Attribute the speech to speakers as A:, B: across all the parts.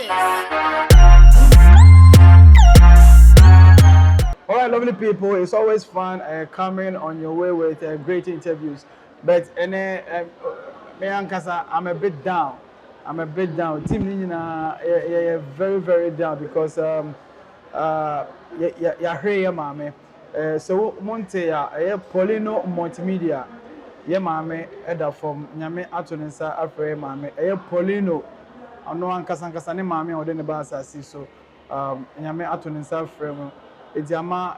A: All right, lovely people, it's always fun coming on your way with great interviews. But me ankasa, I'm a bit down. I'm a bit down. Team Nina, very, very down because yeah, here, mame. So Monte, Poleeno Multimedia, yeah, mame, Eda from Nyame Atonensa Afre, mame, Poleeno. Ano ankasa ne mame ode ne ba asase so Nyame Atonensa Afre. It's ama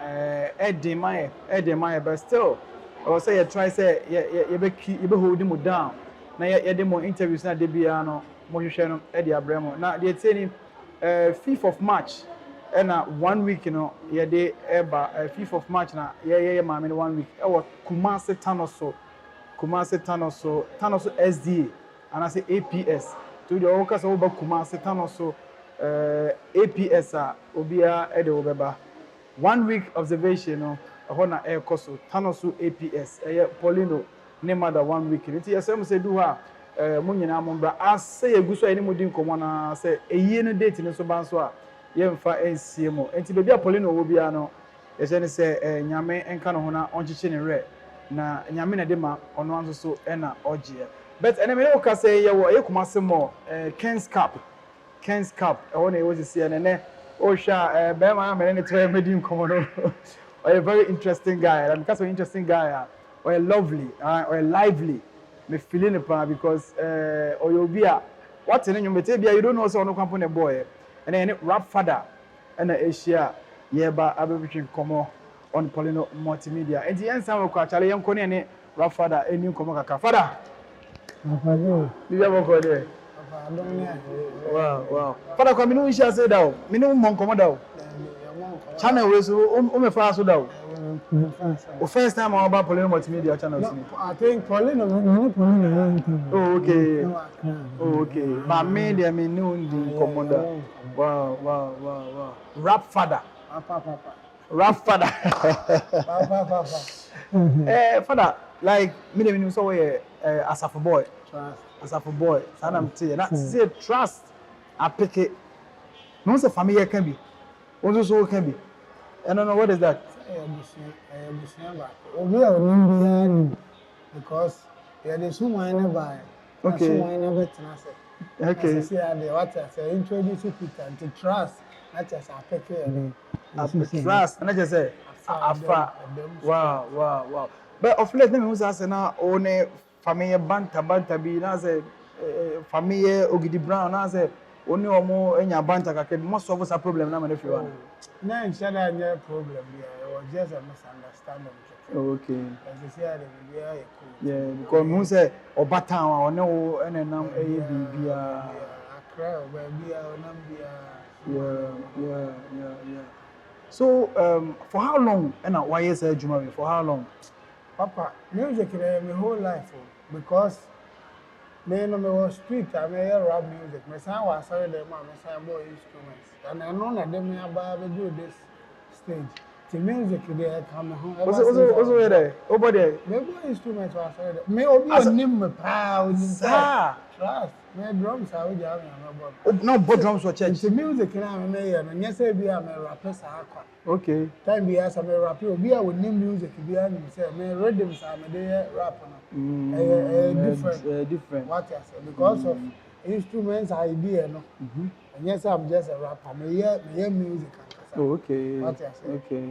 A: edema but still I will say you try say you be hold him down na you dey more interviews na dey bia no mo hwehwe no e dey abramo na dey tell 5th of March and 1 week you know you dey eba 5th of March na ye maame no 1 week e wo Kumasi Tanoso SDA and I say APS to the all kasa wo ba Kumasi Tanoso APS a obia e dey obeba 1 week observation no hona air koso Tanoso APS Poleeno ne mother 1 week nti yesem say do ha mo nyina mo bra ase eguso ene mo din komo na say eyi no date ne so ban so a ye mfa ensie mo nti be bia Poleeno wo bia no yese ne say nyame enka no ho na onchiche ne re na nyame na de ma ono anso so na ogie but ene me no ka say ye wo ye Kumasi mo Kings Cup e wona e wo sie ne oh, sure. Bema, I'm going to meeting. A very interesting guy. And because of interesting guy, or a lovely, or a lively. Me feeling it because or you'll be a what's in your material. You don't know so no company boy. And then Rapfada and Asia. Yeah, but I'll be come on Poleeno Multimedia. And the answer of Charlie Young Coney and Rapfada and new Comaka. Father, you ever go there? Wow. Father, come in, we shall say that. Minimum monk commodore. Channel was me fast though. First time I about Poleeno Multimedia channel.
B: I think Poleeno.
A: Oh, okay. But me, they mean the commander. Wow. Rapfada. Rapfada. Father, like me, they mean so as a boy. As a boy, and I'm saying that say trust. I pick it. No, say family can be. Also, so can be. I don't know what is that.
B: Because there is someone by.
A: Okay.
B: Okay. See, what I say, introduce people to trust. Not just I pick it.
A: Trust. And I just say, wow. But of late, me who say now own family banta bi na say family Ogidi Brown na say oni omo enya banta ka most of us a problem na me fi wan
B: na insha that no problem here it was just a misunderstanding.
A: Okay.
B: As I say
A: yeah because who say obatan wa oni wo enenam bibia
B: akra bibia onam bia
A: yeah so for how long and why is Jumari for how long?
B: Papa, music is my whole life because me no me was street. I me hear rap music. Me say was sorry them man. Me say boy instruments. And I know that them me about to do this stage. The music they come home.
A: Also there. Over there.
B: Me boy instruments was sorry. Me obi onim me pa onim. Trust. Me drums are we have
A: no but drums for church.
B: The music na me hear no. Yes say be am rapper sa akwa.
A: Okay.
B: Time be as am rapper obi a onim music be am say me rhythms are me dey rap no.
A: Different.
B: What I say because of instruments idea no. And yes I'm just a rapper. Me hear music.
A: Oh, okay.
B: What I say.
A: Okay.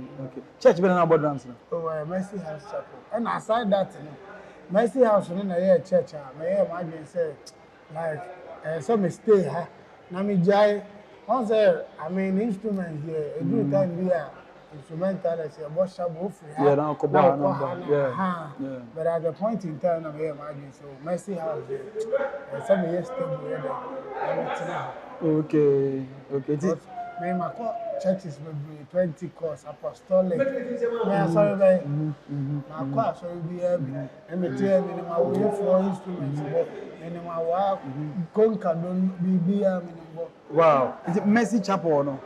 A: Church better now about drums now.
B: Oh, Mercy House Chapel. And aside that, you know, Mercy House in a church, me hear my say like so me stay ha. Na me jai. Once I mean instruments here. Every time we are instrumental, I say about shabu free.
A: Yeah, now Koba number. Yeah.
B: But at the point in time, I hear my so Mercy House there. Some years stable there.
A: Okay.
B: Me my churches will be 20 course apostolic. Me sorry by. My course will be heavy. And me tell me my way for instruments. And my work conquer don't be minimum.
A: Wow. Is it Mercy Chapel or no?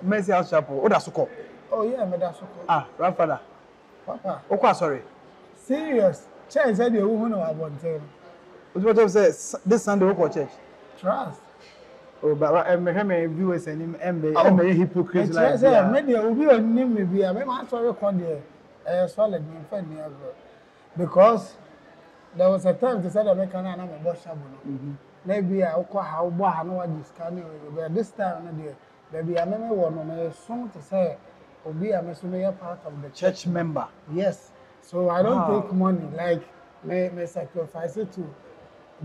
A: Mercy House Chapel. Oh, that's so cool.
B: Oh yeah, me that's so cool.
A: Rapfada.
B: Papa.
A: Okay, sorry.
B: Serious. Church said you who know about them.
A: What you say this Sunday we go church.
B: Trust.
A: Oh, but me viewers and me hypocrite like
B: that. Media will be on name maybe. I mean, I saw record there. Solid me friend near because there was a time to say that I can am a boss shabu. Maybe I will how I know what this can but this time no dear. Baby, I remember one my song to say Obi am a part of the
A: church member.
B: Yes. So I don't take money like may sacrifice it to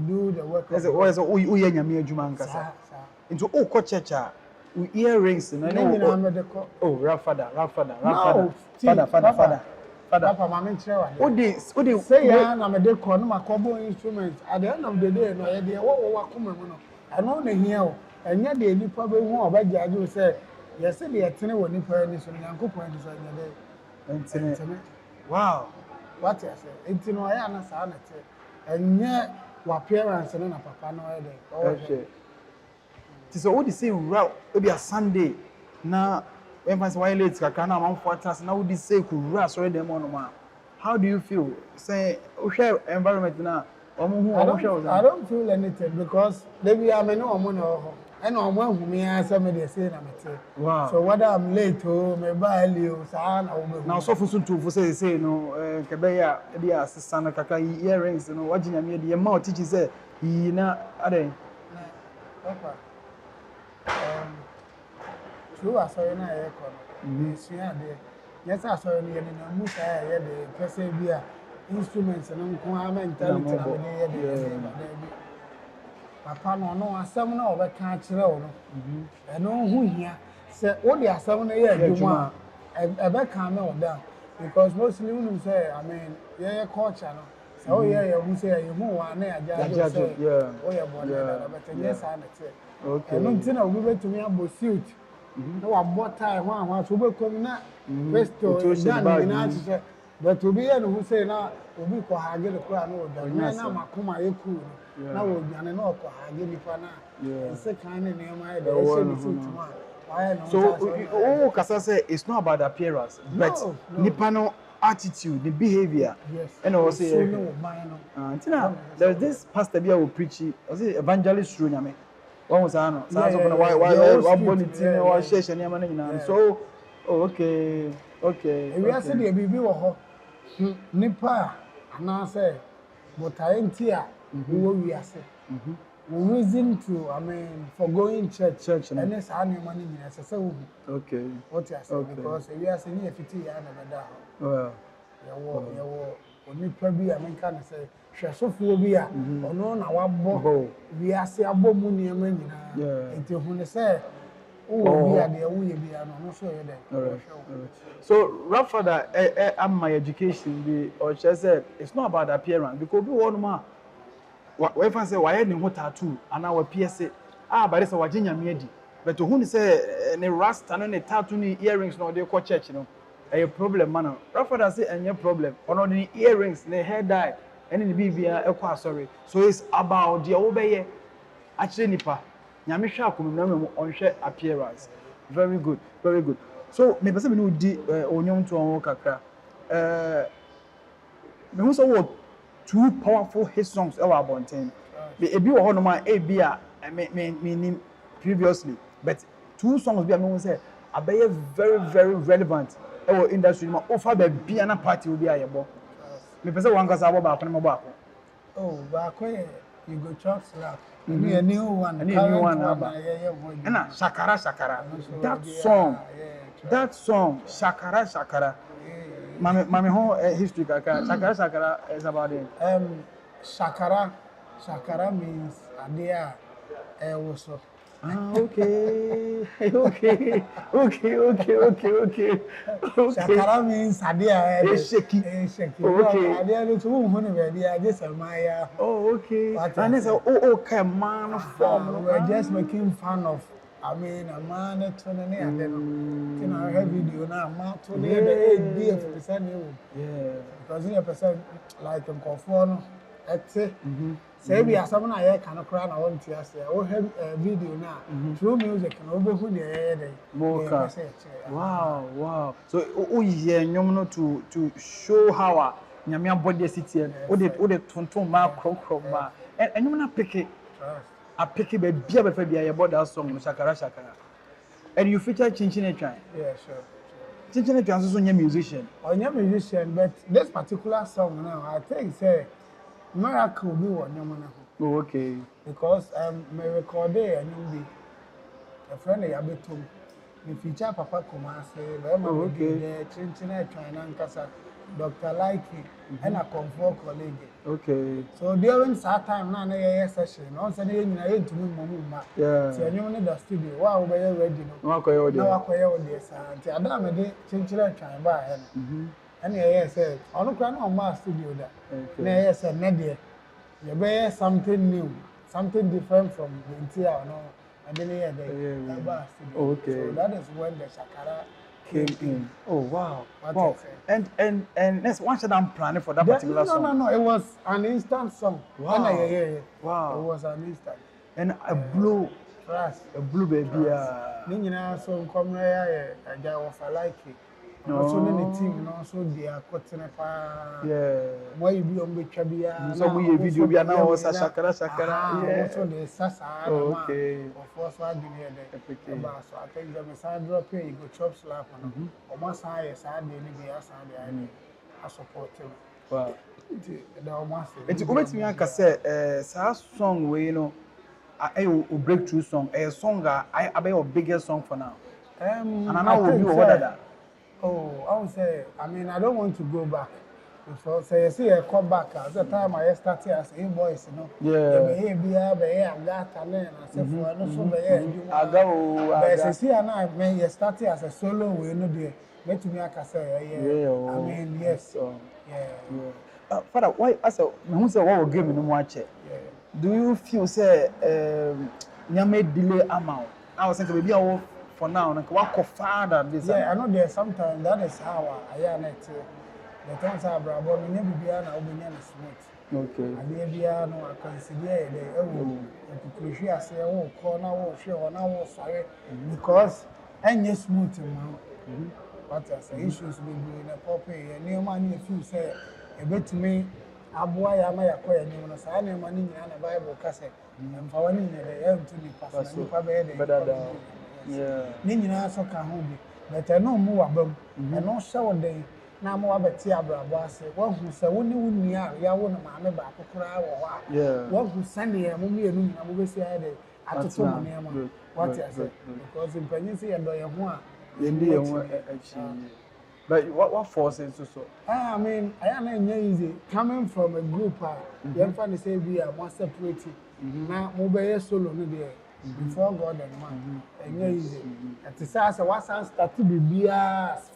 B: do the work.
A: As it was we nyame adwuma nkasa. Into church we earrings no Rapfada. Father.
B: Papa, mama, Odi, say na me de ko no makobo instruments. At the end of the day, no, ye wo come no. I know na here o. Enya de nipa be hu obajaaju say, yes, say de tene wo nipa ni so Nyankopon de so nya de. Entene.
A: Wow.
B: What you say? Entino ya na sa na te. Enya wa appearance no na papa no e de.
A: Okay. So what you say route be a Sunday na when fans why late kakra na man for trans na would say ku ra sorry dem on ma. How do you feel? Say o share environment na I
B: don't feel anything because maybe I may know omo na ho. And omo ahu me answer me dey say na mete.
A: Wow.
B: So whether I'm late or me ba early o sa na wo be.
A: Now so for to for say no kebe ya e dia assistant kakra earrings no waginya me dey ma o teach say yi na aden.
B: Papa. True asori na ye ko no. Sua de. Yes asori ni na mu sa ye de person bi a instruments no nko a mentality na me ye de. Papa no asem na obeka kire wo no. Eno hu hia se wo de asem na ye adwuma ebeka me oda because mostly we say I mean ye culture no. So ye who say you hu wa na aja say oh ye born na but yes I na say. Okay. No ntina obi betumi abo suit. No wa bota ho so be kom na pesto dan na say but obi ye no who say na obi ko hage le kura na oda na makoma ye cool na wo dwane na ko hage nipa na se kan ne ma ye dey say suit ma why no
A: so kasa say it's not about appearance but nipa no attitude the behavior
B: yes
A: and also say no there's this pastor be will preach was it evangelist through nyame one was ano so why bonity no share nyama na nyina so okay
B: we are say the bibi wo ho nipa na say but enti a wo wi ase reason to I mean for going church and this any money in as say
A: okay
B: what you say because we are saying 50 years na beda
A: well
B: yawo onipa bi a menka na say hwesofo bi a ono na wabọ we are say abomu niam nyina enti hu ne say oh bi a de wo ye bi a no so ye dey
A: so Rapfada my education be or she said it's not about appearance because we want ma we fan say why ni ho tattoo ana wa PSA but say waginya me adi but who ni say ne rasta no ne tattoo ni earrings no dey ko church no a problem man Rapfada say any problem ono the earrings ne hair dye any bibia e kwa sorry so it's about the obeye actually nipa nyame hwa akomuna me onhwe appearance very good so me person me no di onyom to on kakra me hu so what two powerful hit songs ever abonten be ebi wo hono ma ebi a me previously but two songs bi a me hu say abeye very relevant ewo industry ma ofa ba bia na party obi ayebo me pese wan kasa abo ba ko na ba ko
B: oh ba ko you go church rap a new one
A: na Shakara that song Shakara mame ho history kaka Shakara is about it
B: Shakara means adia so
A: okay
B: Shakara means adia
A: shaky
B: okay adia no to hu ne be dia just amaya
A: okay and it's okay man form
B: we're just making fun of I mean a man to ne ade no you know have video na ma to ne be 80% because in a percent like in conform no ete say we are some na here can cry na want to say o have video na through music na obehu ne dey
A: wow so o hear nyom no to show how nyame abode city o de tonton ma krokro ma enyom na pick I pick it be about that song Shakara. And you feature Kyinkyinaa Twan.
B: Yeah, sure.
A: Kyinkyinaa Twan is also a musician.
B: I'm a musician, but this particular song now, I think say miracle be one young.
A: Oh, okay.
B: Because my record and be a friend of Yabetum. The feature Papa Kumase, the Kyinkyinaa Twan and Kasa, Dr. Likee, and a comfort colleague.
A: Okay.
B: So during that time, now I session. On Sunday, I to me, Mamma.
A: Yeah.
B: So you know the studio. Wow, we are ready.
A: No, I call
B: no, I call you this. I don't know Kyinkyinaa Twan by. And I said, I don't know on my studio that. And I said, Nadia, you bear something new, something different from the interior. No, I didn't hear the studio.
A: Okay.
B: So that is when the Shakara
A: came in. Oh wow! Wow! And next one shot I'm planning for that particular song.
B: No. It was an instant song.
A: Wow!
B: Wow! It was an instant.
A: And a blue, baby.
B: Nina so come here. I got off a Likee. Also, the team, also they are cutting a pa.
A: Yeah.
B: Why you be on the Chabia?
A: So we video we are now also Shakara.
B: Yeah. Also the Sasa.
A: Okay.
B: Of course, I didn't hear that. So I think the message drop here. You go chop slap on. Or my side, side, I support him.
A: Wow.
B: It's
A: almost me like I said, song where you know, a breakthrough song, a song I be your biggest song for now. And I know will be what that.
B: Oh, I would say, I mean, I don't want to go back. So, you see, I come back at the time I started as a voice, you know.
A: Yeah.
B: I go. But see, and I mean, you started as a solo, we know the. Let me say, yeah. I mean, yes.
A: Yeah. Father, why? I said, who said what will give me no watch it? Do you feel say, nyame delay amount? I was thinking maybe I will. For now, like what father this?
B: Yeah, I know there sometimes that is how I am. The times I brought me never be an obedient smooth.
A: Okay.
B: And the no, I consider the cliche I say, oh, corner, oh, sure, now, sorry, because any smooth amount. But as issues will be in a poppy, and new money, if you say a bit to me, a boy, I may acquire new ones, I know money and a Bible cassette, and for one in the end to be passed.
A: Yeah.
B: Nina so can hold it, but I know more about and no shower day. Now more about Tiabra was one who said, when you wouldn't hear, you wouldn't mamma back a cry or what who send here, Mummy and I will say, I told you what I said, because in pregnancy and by a one. But
A: what forces so?
B: I mean, I am easy coming from a group. Young family say we are more separated. Now, mobile solo there. Before God and man, and easy. At the size of what sounds start to be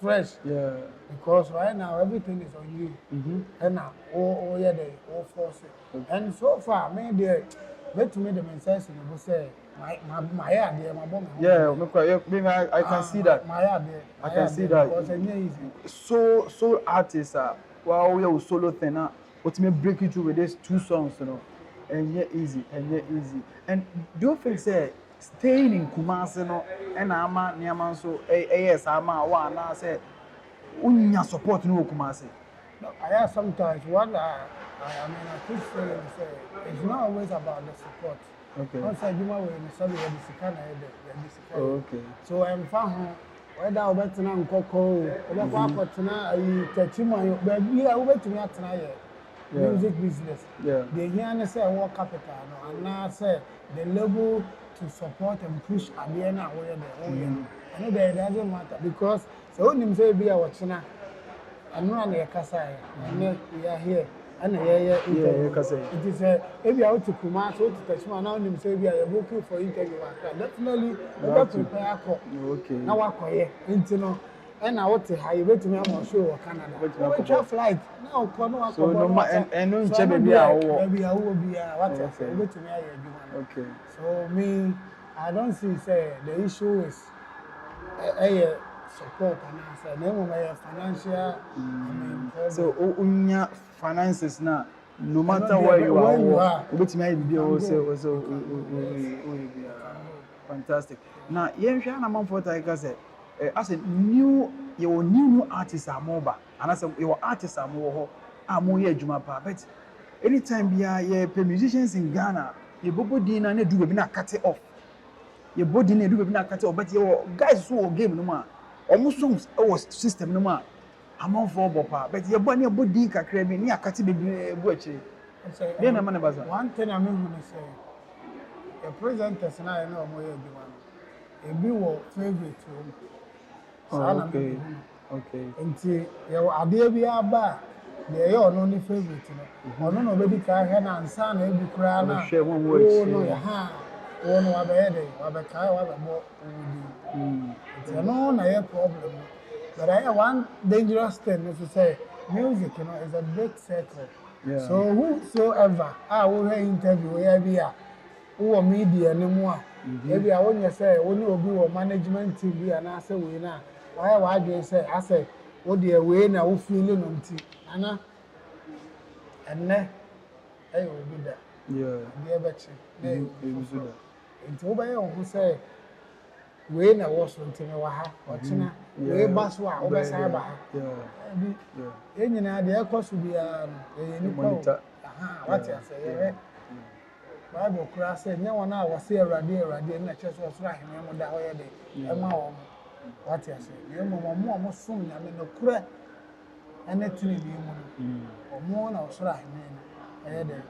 B: fresh. Yeah. Because right now everything is on you. And now, yeah, they all force it. And so far, maybe let to me the message and will say, my idea, my bomb. Yeah, I can see that. My idea. I can see that. Because easy. So artists are, well, we are solo thing now. What may break you through with these two songs, you know. And yet easy. And do you think say staying in Kumasi no and ama niaman so yes ama wa na say unya support no Kumasi? No, I have sometimes what I keep saying say it's not always about the support. Okay. Once I do my way in the Sikana, okay. So I'm found whether I went to Nkoko, whether I went to Tachima, but we are over to me tonight. Music business. Yeah. They hear say work capital, no, and now say the level to support and push at the end where they own. I know that it doesn't matter because so when you say be our China, and run a Kasai, and we are here. And it is maybe out to Kumasi to Tachima now him say we are looking for interview. Definitely we prepare for okay. Now I quiet into and I want to hire you to me on show or Canada. Which are flight now come so no and no maybe I will be what to me okay. So me I don't see say the issue is support and I say no my financial so unya finances now no matter where you are which may be also fantastic. Now yen hwa na man for take say as a new artists are mobile and as your artists are more ho am here adwuma pa but anytime bia ye musicians in Ghana
A: your body na do be na cut it off. Your body na do be na cut it off, but your guys so game no ma. Almost songs our system no ma. Among for bopa, but your body kakra bi ni akati bebre bu achi. Dey na man baza.
B: One thing I mean to say, the presenters na na omo ye adwuma no. Ebi wo favorite wo.
A: Okay. Okay.
B: Nti ye ade bi aba de ye ono ni favorite no. Ono no be ka he na ansa na ebi kura na. Oh no ya ha. Oh no abe de, abe kai wa be mo odi. Nti no na ye problem. But I have one dangerous thing is to say music, you know, is a big circle.
A: Yeah.
B: So whosoever I will interview here, who media anymore. Maybe I want you say, when you be a management team, and I say, we now, why do say, I say, what the way now, who feeling on tea, Anna, and then I will be there.
A: Yeah.
B: Dear Betty, they will
A: do that.
B: It's over who say, we na was until we ha ochina we baso a obesa ba ha yeah enyina de ekoso bia no ni kwa aha what you say Bible kura say nya wona a wose awrade na cheso osoro aheme mo da hoye de ema wo what you say me mo sum nya me no kura ene tini bi mu mo na osoro aheme no eye de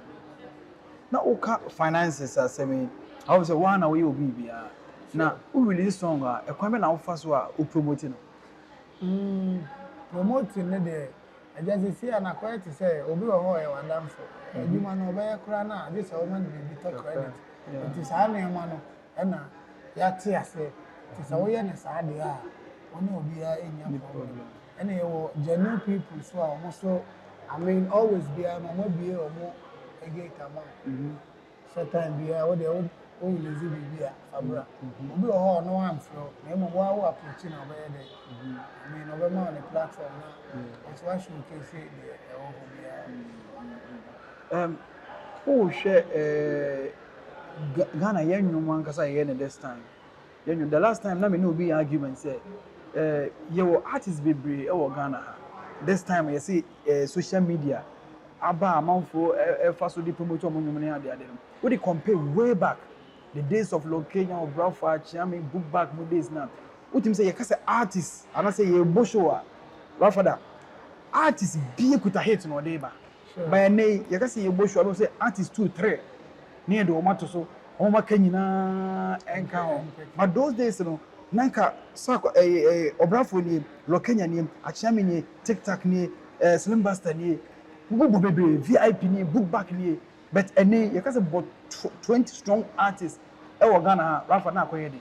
A: na oka finances asemi I was say one away obi bia na who release song e kwame na ofa so a o promote no
B: promoting ne de ajazi see na quite say obi wo ho e wadamfo adwuma no be kura na this woman be to credit it is how na ma no e na ya te ase it is how ye ne sa de a ono obi a enya problem and you genuine people so almost I mean always be a no be o mo egate amount certain be a what they oh, lazy baby, Fabra. We all know I'm from. I'm a wow approaching over there. I mean, over on the platform now. That's why she can say there.
A: Oh, share Ghana, young one, because I heard this time. The last time, let me know be argument say, your artist be brave or Ghana. This time, I see social media. Aba amount for first of the promoter of money. What they compare way back. The days of Likee or Rapfada, I mean, book back more days now. What you say, you can say artists, and I say you Boshoa, Rapfada. Artists be a good hate no deba. By a name, you can say you Boshoa, I don't say artists 2, 3. Near the Omato so, Oma Kyinkyinaa Twan. But those days, you know, Nanka, Sako, Obrafo ni, Likee ni, Achami ni, TikTok ni, Slim Buster ni, Baby, VIP ni, book back ni. But any you can say about 20 strong artists Ghana Rapfada na koyedi.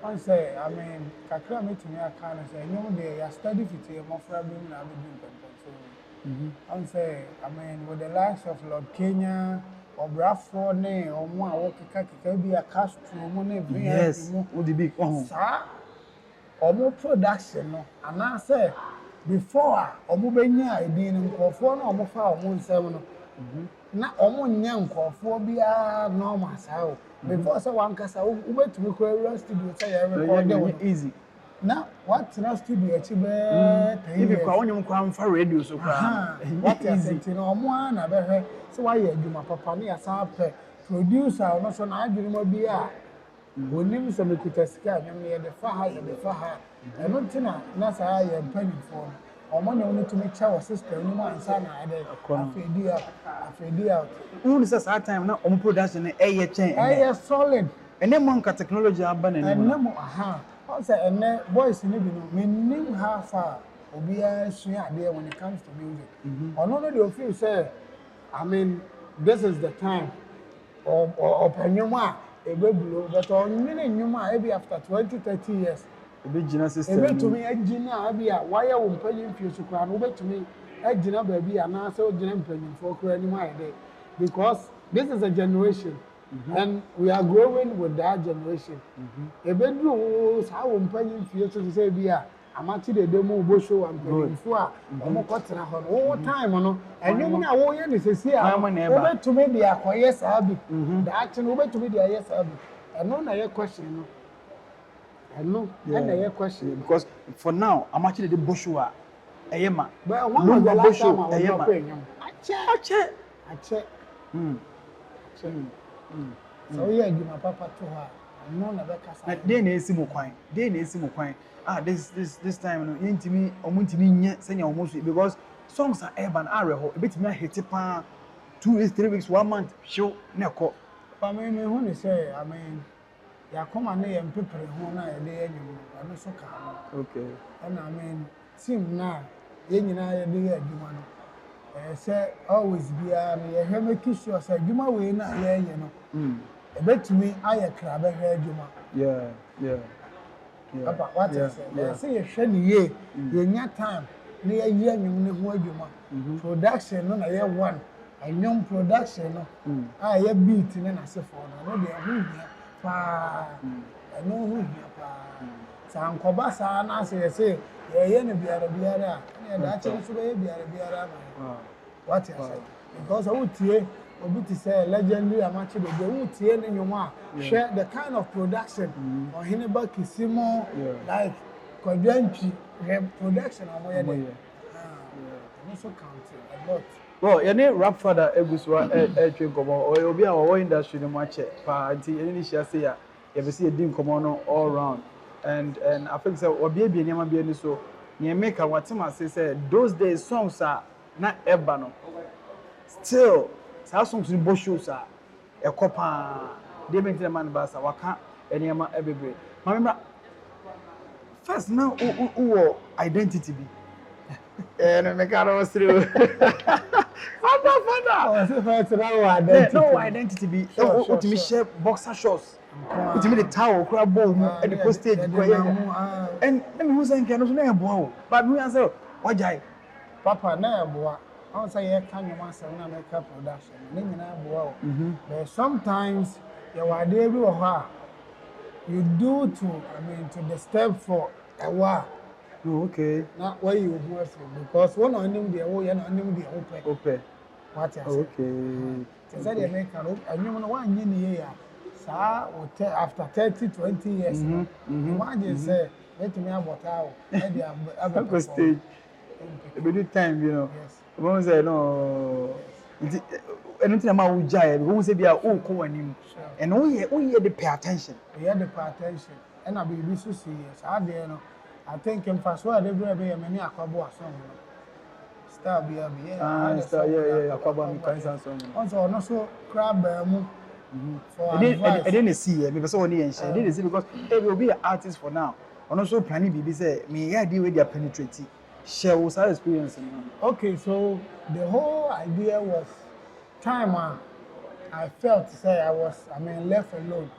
B: I say I mean kakra me to me aka na say you dey ya study fit your mofra bi na be do so I say I mean with the likes of Likee or Rapfada ne or mo a wo keka bi a cast mo na bi
A: yes wo the big
B: sa omo production no and I say before omo benya edin nkofo na omo fa omo nsem no na omo nya nkofo bia normal sao before say one kasa we betumi ko area studio say you record them
A: easy
B: na what na studio achi be
A: if you kwa wonyum kwa mfa radio so kwa
B: what easy na omo na be hwe so why adwuma papa na ya san pe producer no so na adwuma ma bia onim so mekuta sika nyam ye de fa ha e no tina na sa ye mpani for omo na oni to make sure system ni mo ansa na ade afedi out
A: who say that time na omo production e chen
B: solid
A: ene mo nka technology aba na
B: ene mo o say ene boys ni bi no menim how far obi a sua ade when it comes to music ono no dey feel say I mean this is the time or penyuma e be blow but on nyuma e be after 20-30 years
A: Ebegina system.
B: Ebetumi agina abia why wo mpanyim fie so kra no betumi agina baabi ana say ogina mpanyim for kra ni mai dey because this is a generation and we are growing with that generation. Ebedru sa wo mpanyim fie so say bia amati de demo bo show am mpanyimfo a omo kotena ho no time no enyum na wo ye ne sesi a obetumi de akoye sa bi that no obetumi de aye sa bi eno na ye question no I know. And I question
A: because for now, I'm actually the Boshua. Ayema.
B: But one of the last time I was
A: I check.
B: So yeah, you my papa to her. No, never cast.
A: They need some coin. They need some coin. This time, no, intimi, or multimedia, senior almost because songs are urban area. A bit me hit 2 weeks, 3 weeks, 1 month. Show Nako.
B: I mean, when you say, I mean, ya come and name people who na dey anyum I no so ka.
A: Okay.
B: And I mean, team na ye nyina ye dey adwuma no. Say always be a me ye make sure say adwuma we na ye no. E betumi aye kra be hwe adwuma.
A: Yeah.
B: Papa, what I say? Say ye hwe ni ye nya time na ye yi anyum ne ho adwuma. Production no na ye one. Anyum production no. Ye beat ne na se for no dey ho hia. No who here San Kobasa na say ye biara that chance so be biara what you say because I would tie obi to say legendary amateur the would tie ne nyoma share the kind of production or Hineba Kisimo like Kwadwanchi production on where they also counting a lot.
A: Well, your name Rapfada Eguswa Komo or you'll be our industry no much party any shall say ya you see a dim komono all round and I think so or baby never be so near make a what say those days songs are not ebano still songs in bush shoes are a copa they make the man basa waka any ama every remember first now who identity be and make was through no identity be what me share boxer shorts it me the towel crab ball at the post stage and let me who say can no ebo but me answer wajai
B: papa na ebo I say you can you master na make production ni nyina ebo but sometimes you are there be you do to to the step for a while.
A: Oh, okay.
B: Not where you work from because one on them the you know them the open. What you say?
A: Okay.
B: So that they make and you know one year sir after 30-20 years. Imagine say let me about how
A: have stage. A bit time, you know.
B: Yes.
A: One say no. Anything about we jai, we say be a come and and we the pay attention.
B: We had the pay attention. And I be so serious. I there no. I think in first word every many akwabo song. Star be yeah.
A: Akwabo mi kan song.
B: Also no so crab mu for
A: I didn't see me person only and share. I didn't see because they will be an artist for now. And also planning bibi say me idea where they are penetrating. Share was our experience.
B: Okay, so the whole idea was time I felt say I was left alone.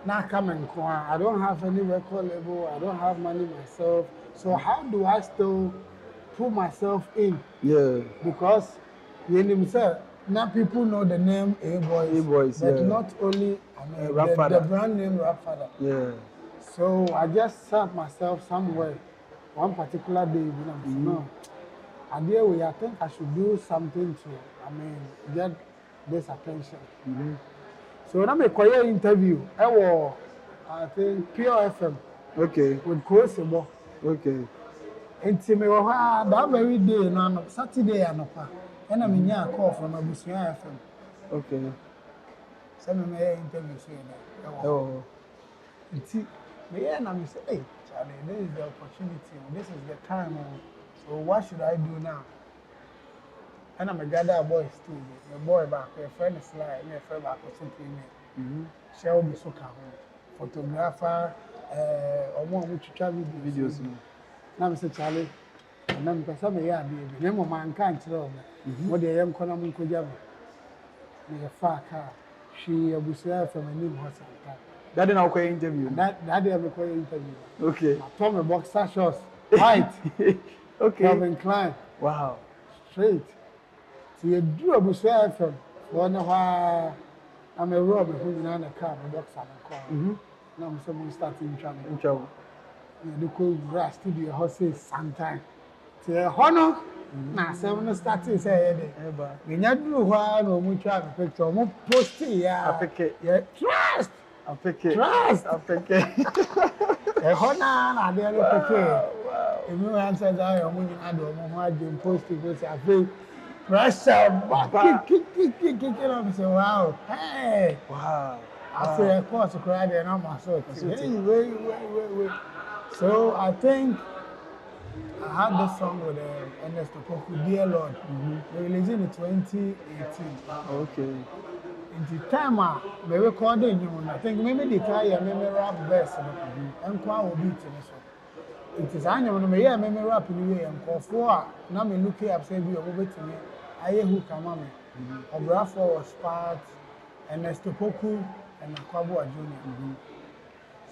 B: Now come and go. I don't have any record label. I don't have money myself. So how do I still put myself in? Yeah. Because now people know the name A-Boys, but not only the brand name Rapfada. Yeah. So I just sat myself somewhere one particular day. No, I think I should do something to get this attention. So when I make a interview, I think Pure FM. Okay. With Koosebo. Okay. And me that very day, no Saturday and I'm a call from Abusia FM. Okay. Send me an interview saying oh. And see, me and I say, hey, Charlie, this is the opportunity. This is the time. So what should I do now? And I'm a gather boy too. My boy back, a friend is like, my friend back or something. Shall be so calm. Photographer, or one which travel videos. Now, Mr. Charlie, and then because I'm a yard, the name of mankind, what the young Conam Kujab. A far car. She was there from a new hospital. That didn't okay interview. That didn't okay interview. Okay. I told me boxer shorts. White. Okay. Calvin Klein. Wow. Straight. So you do a bushel from one of our. I'm a robber who's in a car, a boxer and car. Now I'm someone starting trouble. You cool grass studio horses sometime. To a honor. Now, someone starting say, we not do one or we try to picture, more post yeah. I pick it. Yeah, trust. I pick it. Trust. I pick it. A honor, I didn't pick it. If you answer that, I'm going to add a more post to go. I feel pressure, kick, I'm saying, wow, hey,
A: wow.
B: After a course to cry, and I'm so wait. So I think I had this song with Ernesto Poku, Dear Lord. We released it in 2018.
A: Okay.
B: In the time we recorded, I think maybe the Kaya maybe rap verse and Kwa will beat it. It is annual, maybe rap in the way and call for. Now me look up, say, be over to me. I who come on me. Rapfada was part, Ernesto Poku, and Akwabua Jr.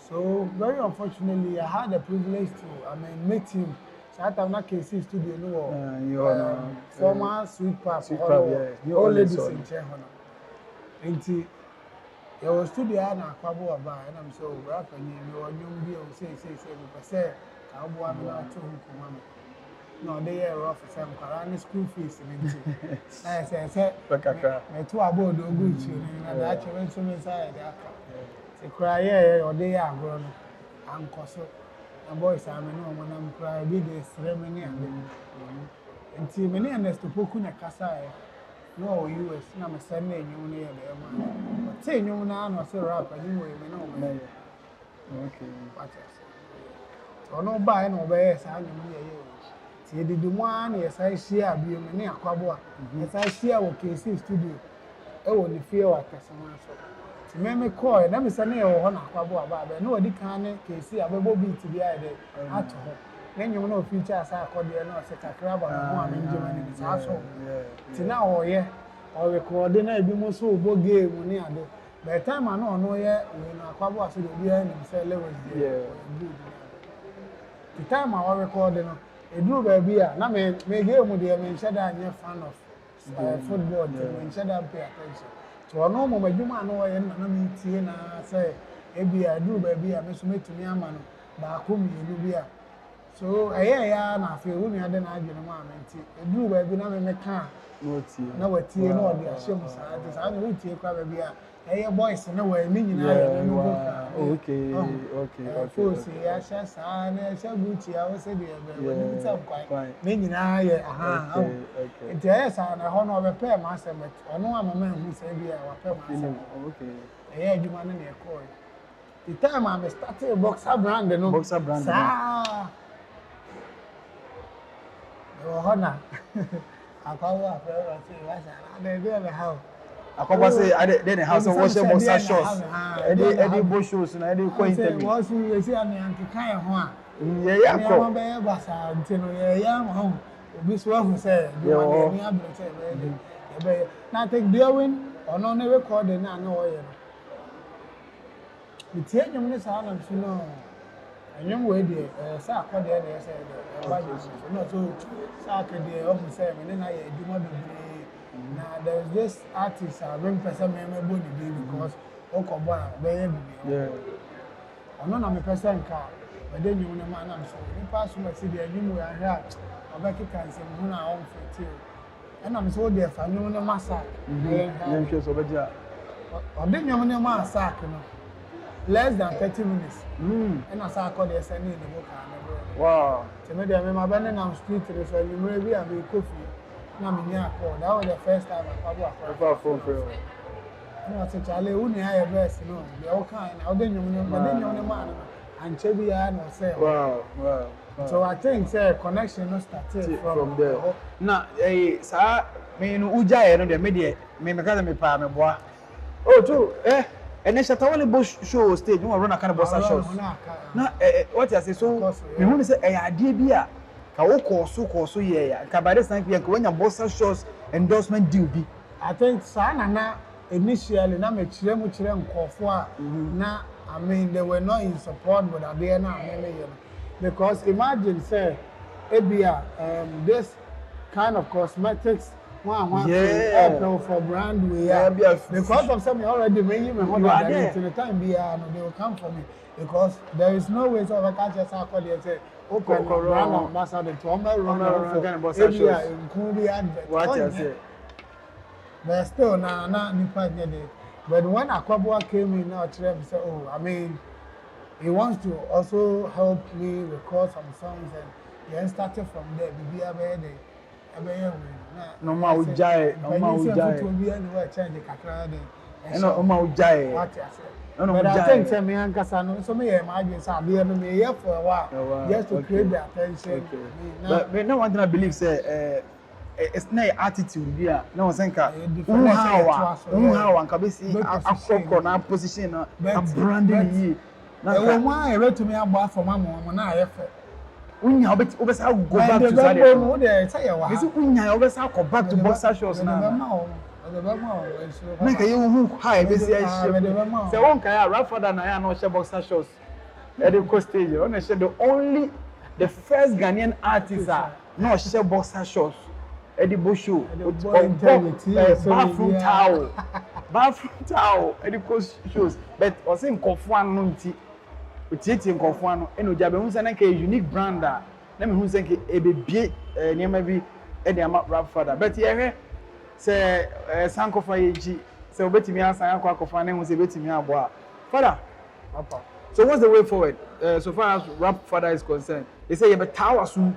B: So, very unfortunately, I had the privilege to meet him. So, I not KC studio, no, former Sweet Pop, all ladies in Chehona. And there was studio and Akwabua, and I'm so rapid, you are young, you say, Cowboy, I'm not too command. No, they are rough for some Karani school fees. I said, my 2 aboard or good children, and I went to inside. They cry, or they are grown. I'm Cosso. And boys, I know when I'm crying, be the ceremony and see many understood Pokuna Casa. No, you is not a Sunday, you near the man. But say, you now, or so rap, and you will know.
A: Okay.
B: So, no buy no bears, I know. See, the one, yes, I share be many Aquabua. Yes, I share with KC studio. Oh, the fear of Casamance. To me, call, and I'm a near one Aquabua, but no, the can KC, I will be to the idea at home. Then you know, features are called the Shakara, one in Germany, it's also. To now, yeah, or recording a be most so bold game when I do. By the time I know yet, when Aquabua should be behind himself, good. The time I was recording. A do baby, now me game with the mention that I'm a fan of football, mention that pay attention. So I know my Juma no way and me Tina say, Ebi, I do baby, I miss me to me a man, but whom you do here. So I feel when you had an idea, a do baby, now me can't. No, a tea, no, the assumptions. I will take a baby. Hey, boys, no way, meaning
A: okay.
B: Force, I shall sign, I shall Gucci, I was saying, it's up quite. Meaning I, and yes, I honor of a pair master, but I know I'm a man who said, yeah, our pair master. Okay. Yeah, you want in a coin. The time I'm starting a boxer brand, no boxer brand. Ah, honor. I call up, I say, how.
A: I say, I didn't have some wash boxer shorts. Eddie Bush shoes and Eddie Quaint.
B: Was you see, I'm a kind of one.
A: Yeah,
B: I'm a bassa, yeah, home. This one said, nothing doing or no never called the no oil. The ten young Miss Allen, you know, a young lady, Sir Cordia, said, not so Saka, the often said, and then I do not be. Now there's this artist, I remember person memorable because Okoba, baby. Yeah. I'm not a person car, but then you know, man, I'm so you pass my city and you are here. I bet you can say, when I own for you. And I'm so deaf, I know no massacre. In case of a or then you know, massacre, less than 30 minutes. And I saw the sending in the book. Wow. So maybe I'm abandoning on street, so you maybe I'll be coffee. That was the first time I probably I said, Charlie, who near your best, you know, the all kind. I didn't know, but then you're the man, and Chevy and say, wow. So I think, say, connection started from there.
A: Now, sir, me no Uja, and the media, me me palm, boy. Oh, true, and then Shatawali Bush show stage, you run a kind of boss shows. Now, what I say, so, you want to say, I did beer. Kawo so yeah. Kabade san pia when your boss shows endorsement deal be.
B: I think sana initially na me chire nkofo a na I mean they were not in support with Abia na because imagine say Abia this kind of cosmetics one for brand we because of something already making me wonder that in the time they will come for me because there is no way so I can't just call you say open brand ambassador to run including advert. What I say? But still, na nipa there. But when Akwabua came in, now Trevor said, "Oh, I mean, he wants to also help me record some songs, and then started from there. Be a
A: no ma ujai
B: to be anywhere change kakra dey
A: and no ma ujai
B: what you say but I think say me ankasa no so me imagine say dey no me here for a while just to create the attention
A: but no one thing I believe say it's not attitude there no one think how anka be see akoko na position na branding yi
B: na one ere to me agba for mama na ayefe
A: unya obesa go back to that
B: no dey say ya wa
A: this unya obesa go back to boxer shorts na make you who high be say say one kai Rapfada na ya no she boxer shorts at the coast stage on she the first Ghanaian artist no she boxer shorts at the bush show bathroom towel at the coast shows but o say nkofo no nti otietie nkofo ano eno jabe hu say na ka unique brand na me hu say ke ebebie niam bi e dey ama Rapfada but ye hwe say sankofa yeji say obetimi asan akofa na hu say betimi abo Father papa so what's the way forward so far as Rapfada is concerned they say you be tower soon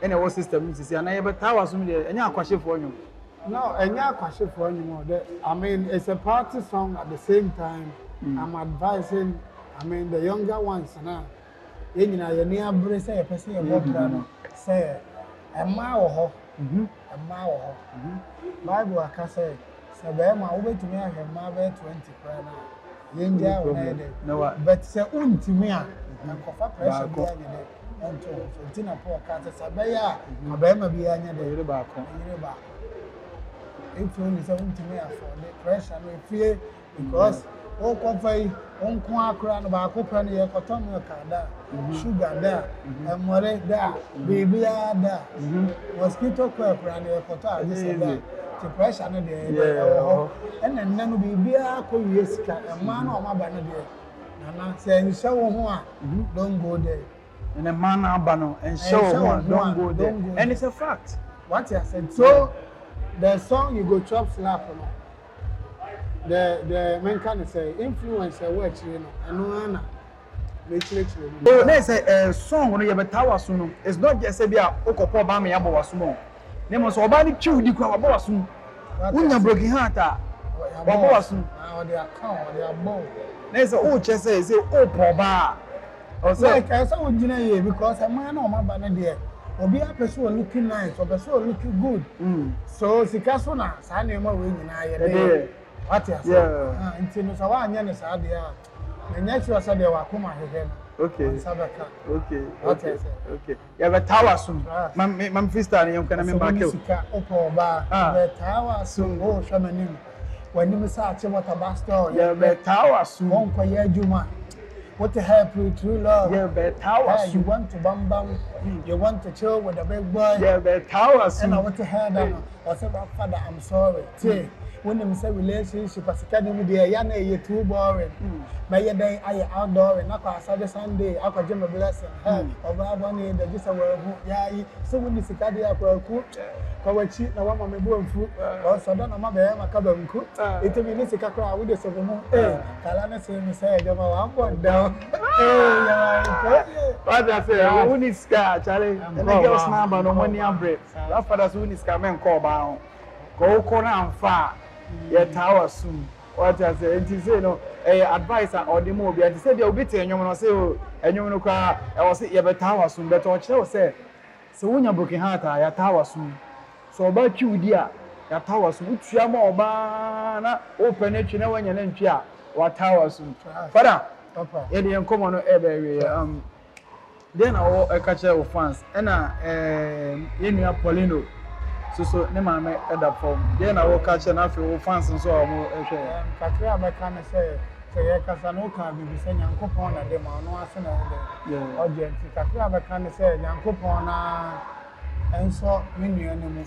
A: any what system is say na you be tower soon dey enya akwahye for you
B: no enya akwahye for you I mean it's a party song at the same time I'm advising I mean the younger ones now yenyina ye ni abre say ye person ye bobra no say emma wo ho Bible aka say be ma wo betumi ahemma be 20 kra na yenja wo na de but say untimi a enkofa pressure bi anya de onto so tina po ka say be ya abema bi anya de yire ba ko if you say untimi afford the pressure no fie because o konfai on ko akra no ba ko pra no ye koton no kada sugar da emore da baby da mosquito ko pra no ye koton ade say da the pressure no dey and then no baby ko wie sika emma na o ma ba no dey nana say you show wo ho a don't go there
A: and the man aba no and show wo don't go there and it's a fact
B: what you said so the song you go chop slap no the men can say influencer work you know and no
A: so they say song no you be tower so no it's not just say bia okopo ba me yabo waso no nemo so oba ni chiu di kwa wabo waso unya broken heart wabo waso
B: or the account or the above
A: they say o che say o po ba o say
B: like I say o gina here because a man no ma ba na there obi a person looking nice or person looking good so sikaso na sa na ma we nyina ye dey what you say until no so anya ne sa dey a enya sure say dey wa kuma hehe no
A: okay
B: sabaka
A: okay ya be tower soon mam freestyle yam kana me back you
B: sika opo ba be tower soon o shamanim when you say ache water bastor
A: ya be tower soon
B: on ko ya juma what to help you true love
A: ya be tower soon
B: you want to bam bam you want to chill with the big boy
A: ya be tower soon
B: and I want to hear that or say Rapfada I'm sorry when them say relationship as academy there ya na you too boring but ya then I outdoor and na Saturday Sunday I go gym blessing over one day just a word ya so when this academy akwaku ko wachi na wa mama bu amfu o so da na ma be ma ka ba nku etemi ni sika kra we dey so mu kala na say me say jama wa bon down ya
A: what I say who need scar chale and the girls number no money abre Rapfada so who need scar men call ba ko na amfa ya tower soon what I say it say no advice or the move ya say dey obi te enwom no say enwom no kwa e wo say ya be tower soon but o kire wo say so wonya broken heart ya tower soon so oba twiudi a ya tower soon utua ma oba na open etwi na wanya na ntwi a wa tower soon Father
B: papa
A: ye dey enkomo no e be we then our catch our fans and ye nua Poleeno so ne ma me eda form then our catch na fe fans so am ehwe
B: kakra me kan say ye kasa no kan bibi say Nyankopon na dem no ase na de urgent kakra me kan say Nyankopon na enso me nua ne mu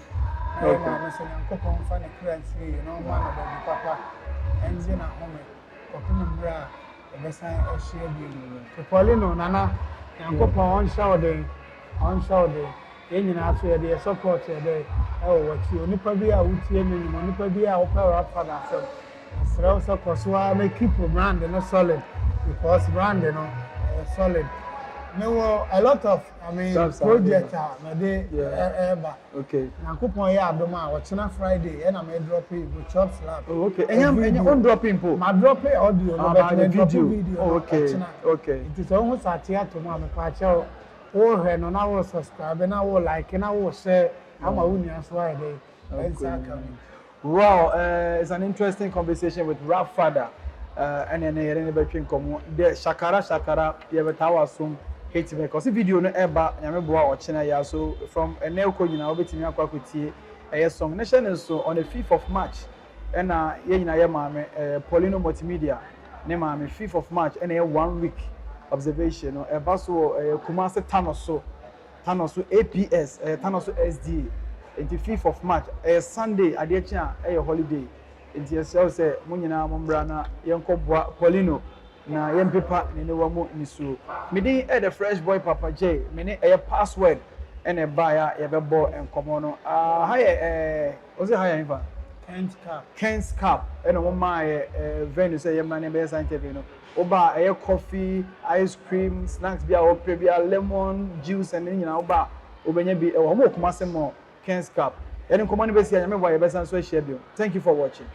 B: na say Nyankopon fa ne currency you know man of papa enzi na home kopum bra e be san e share bi Poleeno nana Nyankopon on show de yenyina aso ye de support ye de what you nipa bi a wutie me ni nipa bi a wo pa Rapfada so asra so koso a make keep brand no solid because brand no solid No, a lot of, I mean, projects are,
A: okay.
B: Now, coupon ya abdoma, what's on Friday, and I may drop it with chop slap.
A: Oh, okay. And you own dropping po.
B: My drop it audio,
A: but the video.
B: Oh,
A: okay. Okay.
B: It is almost at here to my patch out. Oh, and on our subscribe, and I will like, and I will share. I'm a winner, that's why they.
A: Wow, it's an interesting conversation with Rapfada. And then between the Shakara, you have a tower soon. Hate me because the video no eba nyameboa ochena ya so from eneko nyina obetimi akwakotie song nation so on the 5th of March and ye nyina ye maame Poleeno Multimedia ne maame 5th of March and 1 week observation no eba so Kumase Tanoso APS Tanoso SD until 5th of March Sunday adechia holiday until yourself say mo nyina mo mbra na yenkobwa Poleeno na yempepa ne wamo nisu mede the fresh boy Papa J me password and a buyer yebebo enkomo no hi was it hi infa Ken's Cup and o my venue say yemma ne be san interview no oba coffee ice cream snacks bia o bia lemon juice and nyina oba obenya bi o mo kuma se mo Ken's Cup and enkomo ne be sia nyame boy be san so share bi. Thank you for watching.